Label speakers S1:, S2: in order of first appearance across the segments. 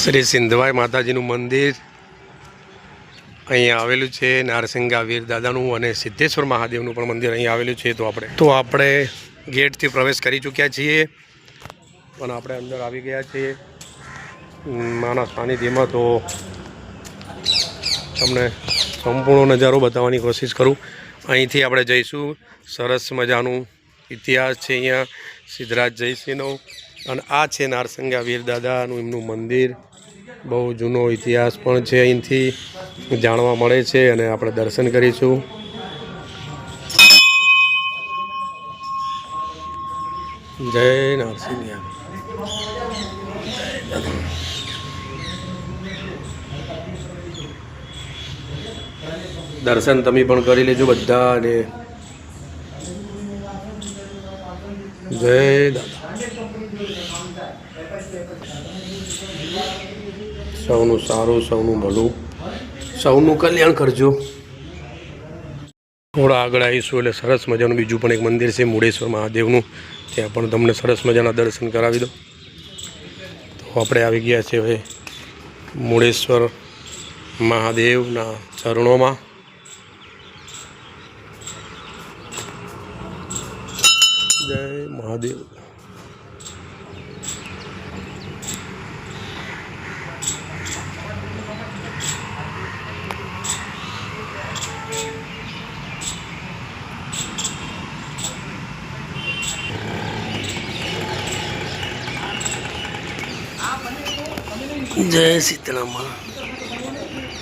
S1: શ્રી સિંધવાઈ માતાજીનું મંદિર અહીંયા આવેલું છે। નારસિંગા વીર દાદાનું અને સિદ્ધેશ્વર મહાદેવનું પણ મંદિર અહીં આવેલું છે। તો આપણે ગેટથી પ્રવેશ કરી ચૂક્યા છીએ અને આપણે અંદર આવી ગયા છીએ માના સાનિધ્યમાં। તો તમને સંપૂર્ણ નજારો બતાવવાની કોશિશ કરું। અહીંથી આપણે જઈશું। સરસ મજાનું ઇતિહાસ છે અહીંયા સિદ્ધરાજ જયસિંહનો અને આ છે નારસિંગા વીર દાદાનું એમનું મંદિર। બહુ જૂનો ઇતિહાસ પણ છે, અહીંથી જાણવા મળે છે અને આપણે દર્શન કરીશું। જય નારસિંગા। દર્શન તમે પણ કરી લેજો બધા અને જય દાદા। સૌનું સારું, સૌનું ભલું, સૌનું કલ્યાણ કરજો। થોડા આગળ આવીશું એટલે સરસ મજાનું બીજું પણ એક મંદિર છે મુડેશ્વર મહાદેવનું, ત્યાં પણ તમને સરસ મજાના દર્શન કરાવી દો। તો આપણે આવી ગયા છે હવે મુડેશ્વર મહાદેવના ચરણોમાં। જય મહાદેવ। જય સીતળામાં।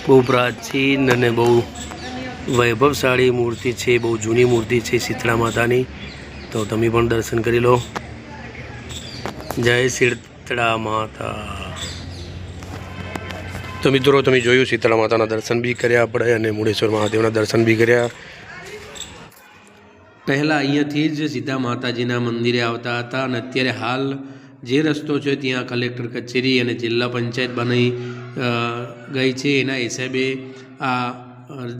S1: બહુ પ્રાચીન અને બહુ વૈભવશાળી મૂર્તિ છે, બહુ જૂની મૂર્તિ છે શીતળા માતાની। તો તમે પણ દર્શન કરી લો। જય શીતળા માતા। તો મિત્રો તમે જોયું શીતળા માતાના દર્શન બી કર્યા આપણે અને મુડેશ્વર મહાદેવના દર્શન બી કર્યા।
S2: પહેલાં અહીંયાથી જ સીધા માતાજીના મંદિરે આવતા હતા અને અત્યારે હાલ જે રસ્તો છે ત્યાં કલેક્ટર કચેરી અને જિલ્લા પંચાયત બની ગઈ છે, એના હિસાબે આ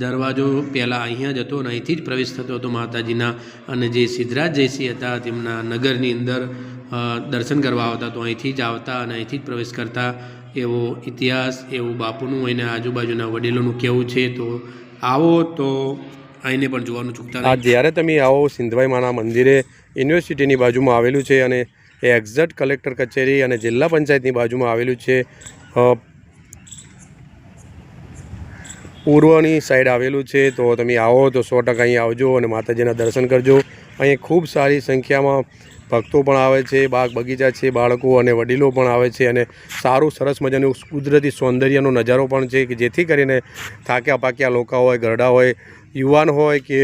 S2: દરવાજો પહેલાં અહીંયા જ હતો અને અહીંથી જ પ્રવેશ થતો હતો માતાજીના। અને જે સિદ્ધરાજ જયસિંહ હતા તેમના નગરની અંદર દર્શન કરવા આવતા તો અહીંથી જ આવતા અને અહીંથી જ પ્રવેશ કરતા, એવો ઇતિહાસ, એવું બાપુનું અને આજુબાજુના વડીલોનું કહેવું છે। તો આવો તો અહીંને પણ જોવાનું ચૂકતા નહીં।
S1: જ્યારે તમે આવો સિંધવાઈ માના મંદિરે યુનિવર્સિટીની બાજુમાં આવેલું છે અને એ એક્ઝેક્ટ કલેક્ટર કચેરી અને જિલ્લા પંચાયતની બાજુમાં આવેલું છે। પૂર્વની સાઈડ આવેલું છે। તો તમે આવો તો 100% અહીં આવજો અને માતાજીના દર્શન કરજો। અહીં ખૂબ સારી સંખ્યામાં ભક્તો પણ આવે છે, બાગ બગીચા છે, બાળકો અને વડીલો પણ આવે છે અને સારું સરસ મજાનું કુદરતી સૌંદર્યનો નજારો પણ છે કે જેથી કરીને થાક્યા પાક્યા લોકો હોય, ઘરડા હોય, યુવાન હોય કે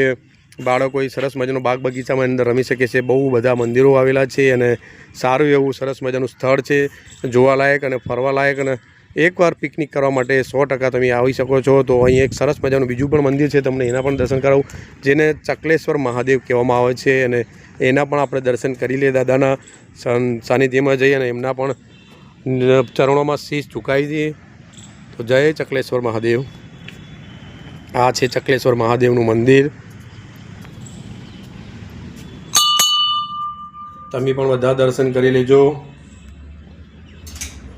S1: બાળકો સરસ મજાનું બાગ બગીચામાં અંદર રમી શકે છે। બહુ બધા મંદિરો આવેલા છે અને સારું એવું સરસ મજાનું સ્થળ છે જોવાલાયક અને ફરવાલાયક, અને એકવાર પિકનિક કરવા માટે 100% તમે આવી શકો છો। તો અહીં એક સરસ મજાનું બીજું પણ મંદિર છે, તમને એના પણ દર્શન કરાવું, જેને ચકલેશ્વર મહાદેવ કહેવામાં આવે છે અને એના પણ આપણે દર્શન કરી લઈએ। દાદાના સાનિધ્યમાં જઈએ અને એમના પણ ચરણોમાં શીશ ઝુકાવી દઈએ। તો જય ચકલેશ્વર મહાદેવ। આ છે ચકલેશ્વર મહાદેવનું મંદિર। તમે પણ બધા દર્શન કરી લેજો।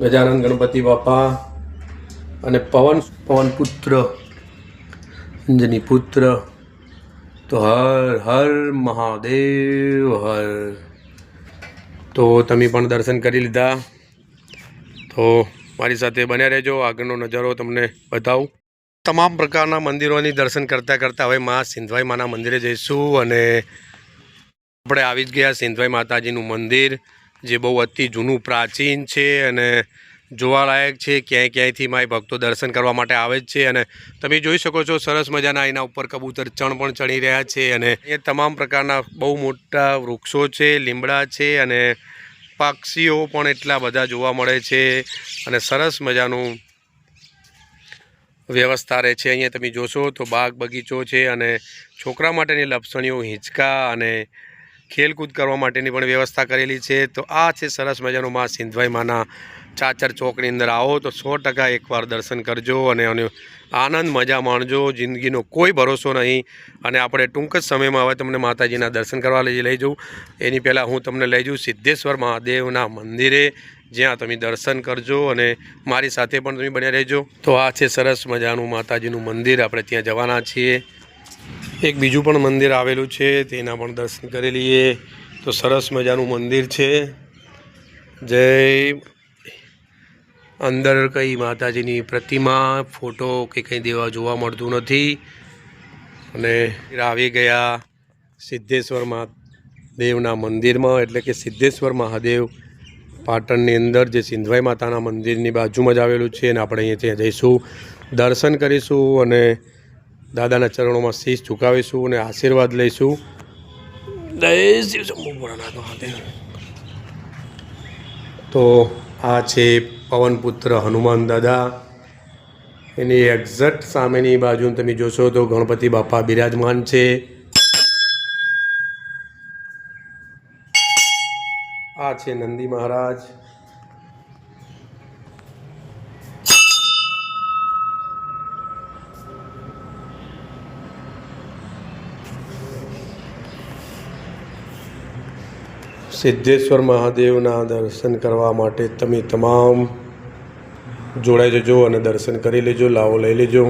S1: ગજાનંદ ગણપતિ બાપા અને પવન પુત્ર, અંજની પુત્ર, તો હર હર મહાદેવ હર। તો તમે પણ દર્શન કરી લીધા, તો મારી સાથે બન્યા રહેજો, આગળનો નજારો તમને બતાવું। તમામ પ્રકારના મંદિરોની દર્શન કરતાં કરતાં હવે મા સિંધવાઈ માના મંદિરે જઈશું અને આપણે આવી જ ગયા સિંધવાઈ માતાજીનું મંદિર, જે બહુ અતિ જૂનું પ્રાચીન છે અને જોવાલાયક છે। ક્યાંય ક્યાંયથી માય ભક્તો દર્શન કરવા માટે આવે જ છે અને તમે જોઈ શકો છો સરસ મજાના એના ઉપર કબૂતર ચણ પણ ચડી રહ્યા છે અને એ તમામ પ્રકારના બહુ મોટા વૃક્ષો છે, લીમડા છે અને પક્ષીઓ પણ એટલા બધા જોવા મળે છે અને સરસ મજાનું વ્યવસ્થા રહે છે। અહીંયા તમે જોશો તો બાગ બગીચો છે અને છોકરા માટેની લપસણીઓ, હિંચકા અને ખેલકૂદ કરવા માટેની પણ વ્યવસ્થા કરેલી છે। તો આ છે સરસ મજાનું મા સિંધવાઈ માના ચાચર ચોકની અંદર આવો તો 100% એકવાર દર્શન કરજો અને આનંદ મજા માણજો। જિંદગીનો કોઈ ભરોસો નહીં અને આપણે ટૂંક જ સમયમાં હવે તમને માતાજીના દર્શન કરવા લઈ જવું। એની પહેલાં હું તમને લઈ જાઉં સિદ્ધેશ્વર મહાદેવના મંદિરે, જ્યાં તમે દર્શન કરજો અને મારી સાથે પણ તમે બન્યા રહેજો. તો આ છે સરસ મજાનું માતાજીનું મંદિર. આપણે ત્યાં જવાના છીએ. એક બીજું પણ મંદિર આવેલું છે, તેના પણ દર્શન કરી લઈએ. તો સરસ મજાનું મંદિર છે. જય. અંદર કંઈ માતાજીની પ્રતિમા ફોટો કે કંઈ દેવા જોવા મળતું નથી. અને આવી ગયા સિદ્ધેશ્વર મહાદેવના મંદિરમાં, એટલે કે સિદ્ધેશ્વર મહાદેવ પાટણની અંદર જે સિંધવાઈ માતાના મંદિરની બાજુમાં જ આવેલું છે. અને આપણે અહીંયા ત્યાં જઈશું, દર્શન કરીશું અને દાદાના ચરણોમાં શીશ ઝુકાવીશું અને આશીર્વાદ લઈશું. જય શિવ શંભુ ભોળાનાથ મહાદેવ. તો આ છે પવનપુત્ર હનુમાન દાદા. એની એક્ઝેક્ટ સામેની બાજુ તમે જોશો તો ગણપતિ બાપા બિરાજમાન છે. આ છે નંદી મહારાજ. સિદ્ધેશ્વર મહાદેવના દર્શન કરવા માટે તમે તમામ જોડાઈ જજો અને દર્શન કરી લેજો, લાવો લઈ લેજો.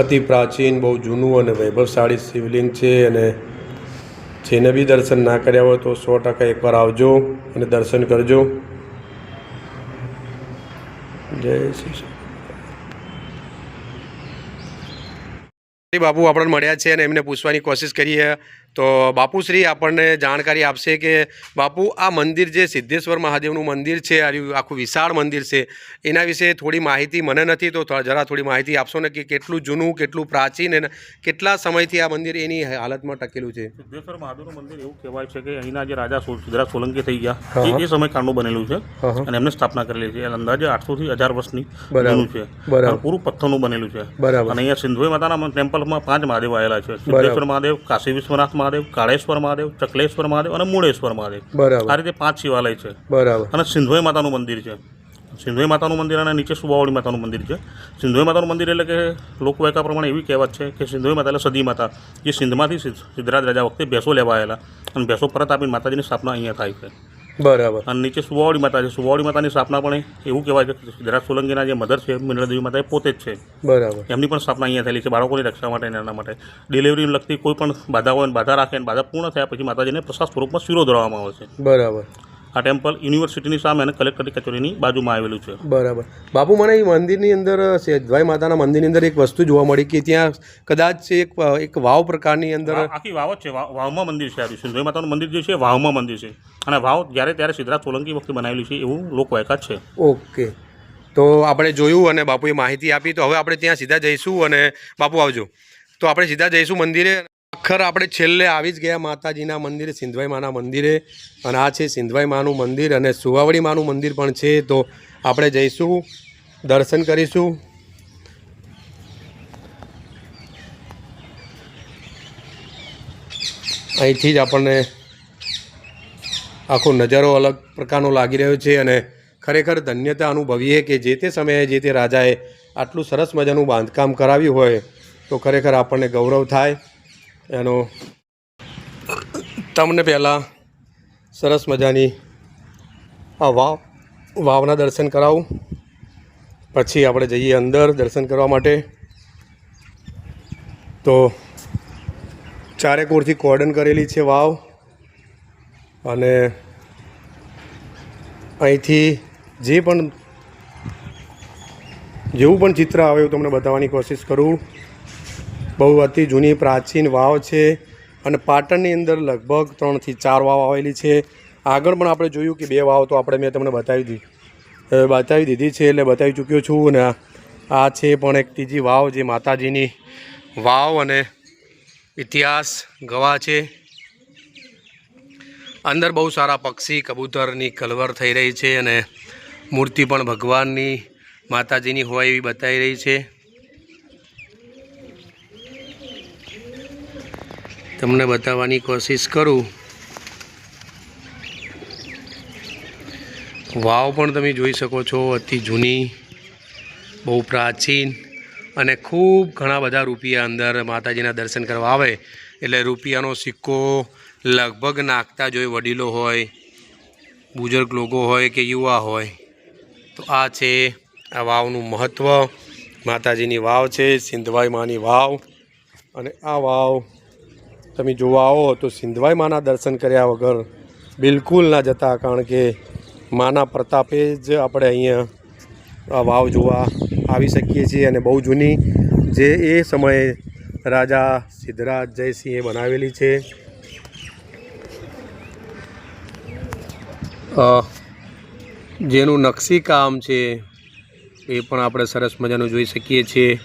S1: અતિ પ્રાચીન, બહુ જૂનું અને વૈભવશાળી શિવલિંગ છે. અને જેને બી દર્શન ના કર્યા હોય તો 100% એકવાર આવજો અને દર્શન કરજો. જય શ્રી બાપુ આપણને મળ્યા છે અને એમને પૂછવાની કોશિશ કરીએ. તો બાપુશ્રી આપણને જાણકારી આપશે કે બાપુ આ મંદિર જે સિદ્ધેશ્વર મહાદેવનું મંદિર છે, આખું વિશાળ મંદિર છે, એના વિશે થોડી માહિતી મને નથી, તો જરા થોડી માહિતી આપશો ને કે કેટલું જૂનું, કેટલું પ્રાચીન અને કેટલા સમયથી આ મંદિર એની હાલતમાં ટકેલું છે?
S3: સિદ્ધેશ્વર મહાદેવનું મંદિર એવું કહેવાય છે કે અહીંના જે રાજા સિદ્ધરાજ સોલંકી થઈ ગયા એ સમય કાળનું બનેલું છે અને એમને સ્થાપના કરેલી છે. અંદાજે 800 થી 1000 વર્ષની બનેલું છે. પૂરું પથ્થરનું બનેલું છે. અને અહીંયા સિંધવાઈ માતાના ટેમ્પલમાં 5 મહાદેવ આવેલા છે: સિદ્ધેશ્વર મહાદેવ, કાશી વિશ્વનાથ મહાદેવ, કાળેશ્વર મહાદેવ, ચકલેશ્વર મહાદેવ અને મૂળેશ્વર મહાદેવ. આ રીતે 5 શિવાલય છે. અને સિંધવાઈ માતાનું મંદિર છે. સિંધવાઈ માતાનું મંદિર અને નીચે સુબાવળી માતાનું મંદિર છે. સિંધવાઈ માતાનું મંદિર એટલે કે લોકવાયકા પ્રમાણે એવી કહેવત છે કે સિંધવાઈ માતા એટલે સદી માતા, જે સિંધમાંથી સિદ્ધરાજ રાજા વખતે ભેંસો લેવા આવેલા અને ભેંસો પરત આપીને માતાજીની સ્થાપના અહીંયા થાય છે. અને નીચે સુબાવળી માતા છે. સુબાવળી માતાની સ્થાપના પણ એવું કહેવાય છે કે સિદ્ધરાજ સોલંકીના જે મધર છે મિનળદેવી માતા એ પોતે જ છે. એમની પણ સ્થાપના અહીંયા થયેલી છે, બાળકોની રક્ષા માટે એના માટે. ડિલિવરીને લગતી કોઈ પણ બાધા હોય, બાધા રાખે અને બાધા પૂર્ણ થયા પછી માતાજીને પ્રસાદ સ્વરૂપમાં શીરો ધરવામાં આવે છે. આ ટેમ્પલ યુનિવર્સિટીની સામે અને કલેક્ટરની કચેરીની બાજુમાં આવેલું છે.
S1: બાપુ, મને એ મંદિરની અંદર, સિદ્ધવાઈ માતાના મંદિરની અંદર એક વસ્તુ જોવા મળી કે ત્યાં કદાચ એક વાવ પ્રકારની અંદર
S3: આખી વાવ જ છે. વાવમાં મંદિર છે. સિંધવાઈ માતાનું મંદિર જે છે વાવમાં મંદિર છે. અને વાવ જ્યારે ત્યારે સિદ્ધરાજ સોલંકી વખતે બનાવેલું છે એવું લોકવાયકા છે.
S1: ઓકે, તો આપણે જોયું અને બાપુએ માહિતી આપી. તો હવે આપણે ત્યાં સીધા જઈશું. અને બાપુ આવજો. તો આપણે સીધા જઈશું મંદિરે. આખર આપણે છેલ્લે આવી જ ગયા માતાજીના મંદિરે, સિંધવાઈ માના મંદિરે. અને આ છે સિંધવાઈ માનું મંદિર અને સુવાવડી માનું મંદિર પણ છે. તો આપણે જઈશું, દર્શન કરીશું. અહીંથી જ આપણને આખો નજારો અલગ પ્રકારનો લાગી રહ્યો છે. અને ખરેખર ધન્યતા અનુભવીએ કે જે તે સમયે જે તે રાજાએ આટલું સરસ મજાનું બાંધકામ કરાવ્યું હોય તો ખરેખર આપણને ગૌરવ થાય. એનો તમને પહેલાં સરસ મજાની આ વાવના દર્શન કરાવું, પછી આપણે જઈએ અંદર દર્શન કરવા માટે. તો ચારેકોરથી કોર્ડન કરેલી છે વાવ. અને અહીંથી જેવું પણ ચિત્ર આવે એવું તમને બતાવવાની કોશિશ કરું. બહુ અતિ જૂની પ્રાચીન વાવ છે. અને પાટણની અંદર લગભગ 3 થી 4 વાવ આવેલી છે. આગળ પણ આપણે જોયું કે 2 વાવ તો મેં તમને બતાવી દીધી છે, એટલે બતાવી ચૂક્યો છું. અને આ છે પણ એક ત્રીજી વાવ, જે માતાજીની વાવ અને ઇતિહાસ ગવાહ છે. અંદર બહુ સારા પક્ષી કબૂતરની કલવર થઈ રહી છે અને મૂર્તિ પણ ભગવાનની માતાજીની હોય એવી બતાવી રહી છે. તમને બતાવવાની કોશિશ કરું. વાવ પણ તમે જોઈ શકો છો, અતિ જૂની, બહુ પ્રાચીન અને ખૂબ ઘણા બધા રૂપિયા અંદર માતાજીના દર્શન કરવા આવે એટલે રૂપિયાનો સિક્કો લગભગ નાખતા જ હોય વડીલો હોય બુઝુર્ગ લોકો હોય કે યુવા હોય તો આ છે આ વાવનું મહત્ત્વ. માતાજીની વાવ છે, સિંધવાઈ માની વાવ. અને આ વાવ તમે જોવા આવો તો સિંધવાઈ માના દર્શન કર્યા વગર બિલકુલ ના જતા, કારણ કે માના પ્રતાપે જ આપણે અહીંયા આ વાવ જોવા આવી શકીએ છીએ. અને બહુ જૂની, જે એ સમયે રાજા સિદ્ધરાજ જયસિંહે બનાવેલી છે. જેનું નકશી કામ છે એ પણ આપણે સરસ મજાનું જોઈ શકીએ છીએ.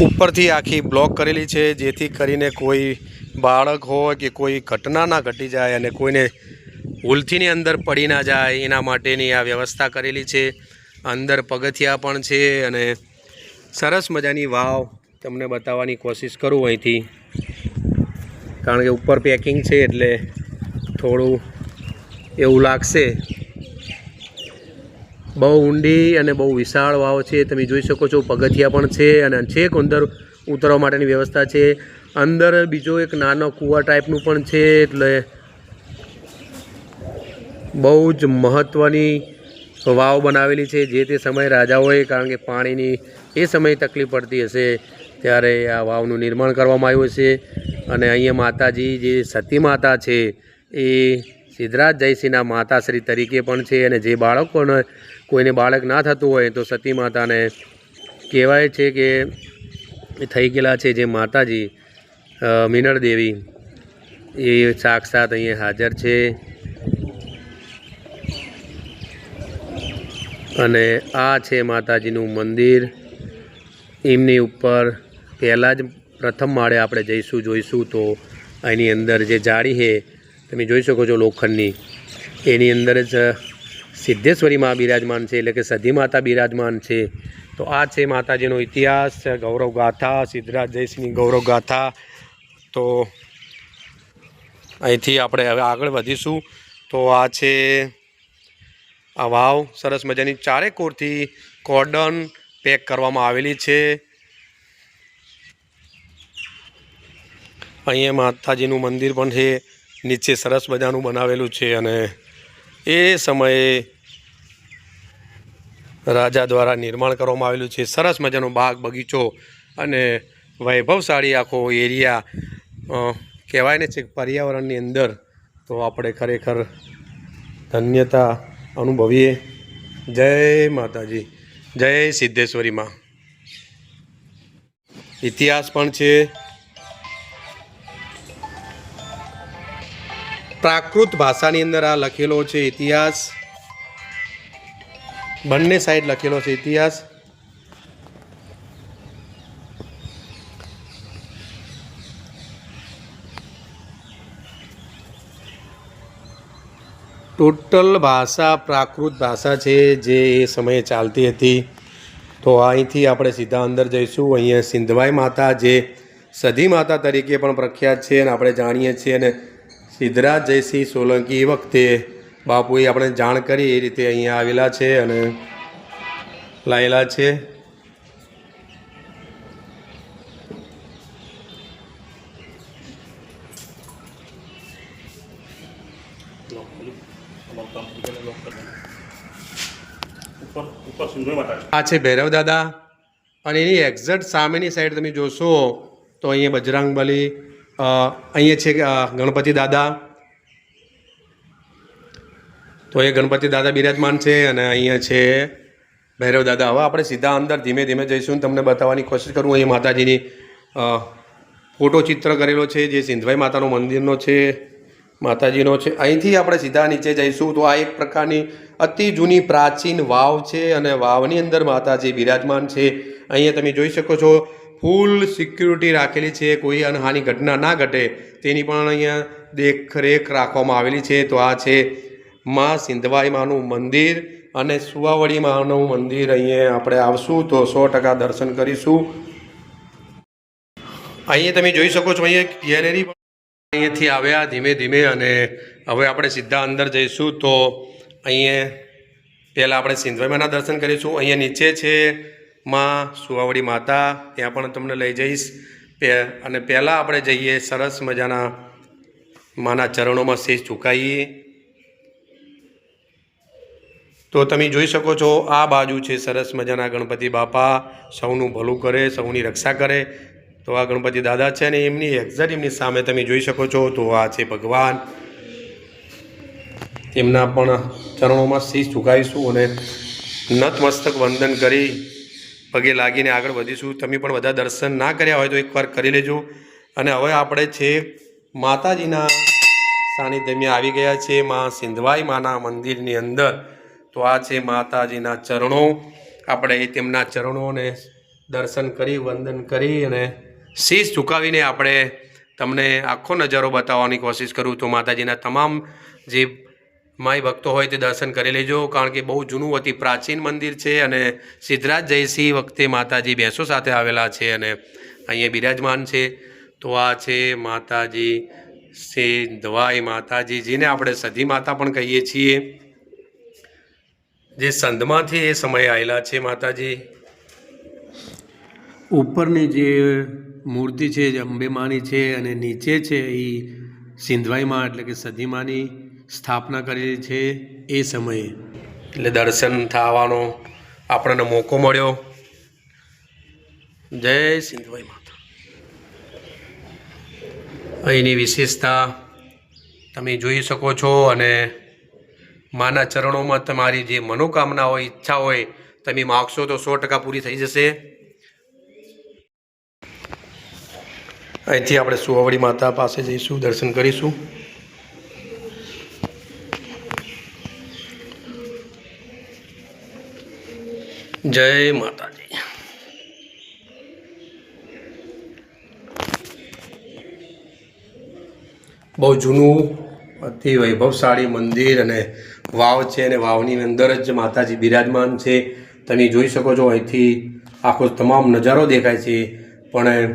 S1: ઉપરથી આખી બ્લોક કરેલી છે, જેથી કરીને કોઈ બાળક હોય કે કોઈ ઘટના ના ઘટી જાય અને કોઈને ભૂલથીની અંદર પડી ના જાય એના માટેની આ વ્યવસ્થા કરેલી છે. અંદર પગથિયા પણ છે અને સરસ મજાની વાવ તમને બતાવવાની કોશિશ કરું અહીંથી, કારણ કે ઉપર પેકિંગ છે એટલે થોડું એવું લાગશે. બહુ ઊંડી અને બહુ વિશાળ વાવ છે, તમે જોઈ શકો છો. પગથિયા પણ છે અને છેક અંદર ઉતરવા માટેની વ્યવસ્થા છે. અંદર બીજો એક નાનો કૂવા ટાઈપનું પણ છે, એટલે બહુ જ મહત્ત્વની વાવ બનાવેલી છે. જે તે સમયે રાજાઓએ, કારણ કે પાણીની એ સમયે તકલીફ પડતી હશે ત્યારે આ વાવનું નિર્માણ કરવામાં આવ્યું છે. અને અહીંયા માતાજી જે સતી માતા છે એ સિદ્ધરાજ જયસિંહના માતાશ્રી તરીકે પણ છે. અને જે બાળકોને કોઈને બાળક ના થતું હોય તો સતી માતાને કહેવાય છે કે થઈ ગયેલા છે. જે માતાજી મીનળ દેવી એ સાક્ષાત અહીંયા હાજર છે. અને આ છે માતાજીનું મંદિર. એમની ઉપર પહેલાં જ પ્રથમ માળે આપણે જઈશું, જોઈશું તો એની અંદર જે જાળી છે તમે જોઈ શકો છો લોખંડની, એની અંદર જ સિદ્ધેશ્વરી માં બિરાજમાન છે, એટલે કે સધી માતા બિરાજમાન છે. તો આ છે માતાજીનો ઇતિહાસ, ગૌરવ ગાથા, સિદ્ધરાજ જયસિંહની ગૌરવ ગાથા. તો અહીંથી આપણે હવે આગળ વધીશું. તો આ છે આ વાવ, સરસ મજાની ચારે કોરથી કોર્ડન પેક કરવામાં આવેલી છે. અહીંયા માતાજીનું મંદિર પણ છે, નીચે સરસ મજાનું બનાવેલું છે. અને એ સમયે રાજા દ્વારા નિર્માણ કરવામાં આવેલું છે. સરસ મજાનો બાગ બગીચો અને વૈભવશાળી આખો એરિયા કહેવાય ને છે પર્યાવરણની અંદર. તો આપણે ખરેખર ધન્યતા અનુભવીએ. જય માતાજી, જય સિદ્ધેશ્વરી માં. ઇતિહાસ પણ છે. પ્રાકૃત ભાષાની અંદર આ લખેલો છે ઇતિહાસ, બંને સાઈડ લખેલો છે ઇતિહાસ. ટોટલ ભાષા પ્રાકૃત ભાષા છે, જે એ સમયે ચાલતી હતી. તો અહીંથી આપણે સીધા અંદર જઈશું. અહીંયા સિંધવાઈ માતા, જે સધી માતા તરીકે પણ પ્રખ્યાત છે અને આપણે જાણીએ છીએ. અને સિદ્ધરાજ જયસિંહ સોલંકી એ વખતે બાપુએ આપણે જાણ કરી એ રીતે અહીંયા આવેલા છે અને લાયેલા છે. આ છે ભૈરવ દાદા અને એની એક્ઝેક્ટ સામેની સાઈડ તમે જોશો તો અહીંયા બજરંગબલી, અહીંયા છે ગણપતિ દાદા. તો એ ગણપતિ દાદા બિરાજમાન છે અને અહીંયા છે ભૈરવ દાદા. હવે આપણે સીધા અંદર ધીમે ધીમે જઈશું, તમને બતાવવાની કોશિશ કરું. અહીં માતાજીની ફોટો ચિત્ર કરેલો છે, જે સિંધવાઈ માતાનો મંદિરનો છે, માતાજીનો છે. અહીંથી આપણે સીધા નીચે જઈશું તો આ એક પ્રકારની અતિ જૂની પ્રાચીન વાવ છે અને વાવની અંદર માતાજી બિરાજમાન છે. અહીંયા તમે જોઈ શકો છો ફૂલ સિક્યુરિટી રાખેલી છે, કોઈ અનહાની ઘટના ના ઘટે તેની પણ અહીંયા દેખરેખ રાખવામાં આવેલી છે. તો આ છે માં સિંધવાઈ માનું મંદિર અને સુવાવડી માનું મંદિર. અહીંયા આપણે આવશું તો 100% દર્શન કરીશું. અહીંયા તમે જોઈ શકો છો અહીંયા ગેલેરી અહીંયાથી આવ્યા ધીમે ધીમે અને હવે આપણે સીધા અંદર જઈશું. તો અહીંયા પહેલાં આપણે સિંધવાઈ માના દર્શન કરીશું. અહીંયા નીચે છે માં સુવાવડી માતા, ત્યાં પણ તમને લઈ જઈશ. અને પહેલાં આપણે જઈએ સરસ મજાના માના ચરણોમાં શીશ ઝુકાઈએ. તો તમે જોઈ શકો છો આ બાજુ છે સરસ મજાના ગણપતિ બાપા, સૌનું ભલું કરે, સૌની રક્ષા કરે. તો આ ગણપતિ દાદા છે ને એમની એક્ઝેક્ટ એમની સામે તમે જોઈ શકો છો. તો આ છે ભગવાન, તેમના પણ ચરણોમાં શીશ ઝુકાવીશું અને નતમસ્તક વંદન કરી પગે લાગીને આગળ વધીશું. તમે પણ બધા દર્શન ના કર્યા હોય તો એકવાર કરી લેજો. અને હવે આપણે છે માતાજીના સાનિધ્યમાં આવી ગયા છે, માં સિંધવાઈ માના મંદિરની અંદર. તો આ છે માતાજીના ચરણો. આપણે તેમના ચરણોને દર્શન કરી, વંદન કરી અને શીશ ઝુકાવીને આપણે તમને આખો નજારો બતાવવાની કોશિશ કરું. તો માતાજીના તમામ જે માય ભક્તો હોય તે દર્શન કરી લેજો, કારણ કે બહુ જૂનું અતિ પ્રાચીન મંદિર છે અને સિદ્ધરાજ જયસિંહ વખતે માતાજી બેસો સાથે આવેલા છે અને અહીંયા બિરાજમાન છે. તો આ છે માતાજી સિંધવાઈ માતાજી, જેને આપણે સધી માતા પણ કહીએ છીએ, જે સંધમાંથી એ સમયે આવેલા છે માતાજી.
S2: ઉપરની જે મૂર્તિ છે જે અંબે માની છે અને નીચે છે એ સિંધવાઈમાં એટલે કે સધીમાની સ્થાપના કરેલી છે એ સમયે.
S1: એટલે દર્શન થવાનો આપણને મોકો મળ્યો. જય સિંધવાઈ માતા. અહીંની વિશેષતા તમે જોઈ શકો છો અને માના ચરણોમાં તમારી જે મનોકામના હોય, ઈચ્છા હોય, તમે માગશો તો 100% પૂરી થઈ જશે. અહીંથી આપણે સુવાવડી માતા પાસે જઈશું, દર્શન કરીશું. જય માતાજી. બહુ જૂનું અતિ વૈભવશાળી મંદિર અને વાવ છે અને વાવની અંદર જ માતાજી બિરાજમાન છે. તમે જોઈ શકો છો અહીંથી આખો તમામ નજારો દેખાય છે. પણ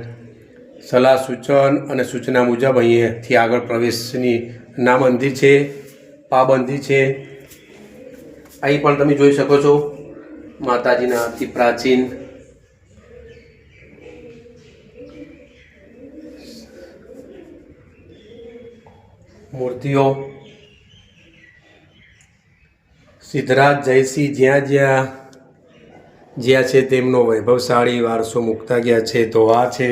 S1: સલાહ સૂચન અને સૂચના મુજબ અહીંયાથી આગળ પ્રવેશની નાબંધી છે, પાબંધી છે. અહીં પણ તમે જોઈ શકો છો માતાજીના અતિ પ્રાચીન મૂર્તિઓ. સિદ્ધરાજ જયસિંહ જ્યાં છે તેમનો વૈભવશાળી વારસો મૂકતા ગયા છે. તો આ છે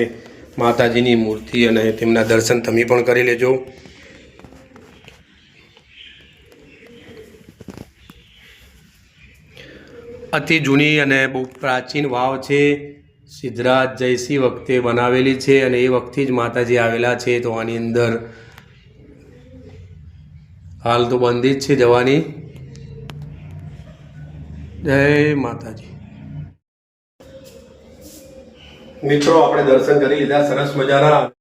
S1: માતાજીની મૂર્તિ અને તેમના દર્શન તમે પણ કરી લેજો. અતિ જૂની અને બહુ પ્રાચીન વાવ છે, સિદ્ધરાજ જયસિંહ વખતે બનાવેલી છે અને એ વખતે જ માતાજી આવેલા છે. તો આની અંદર હાલ તો બંધી જ છે જવાની. જય માતાજી. મિત્રો આપણે દર્શન કરી લીધા સરસ મજાના.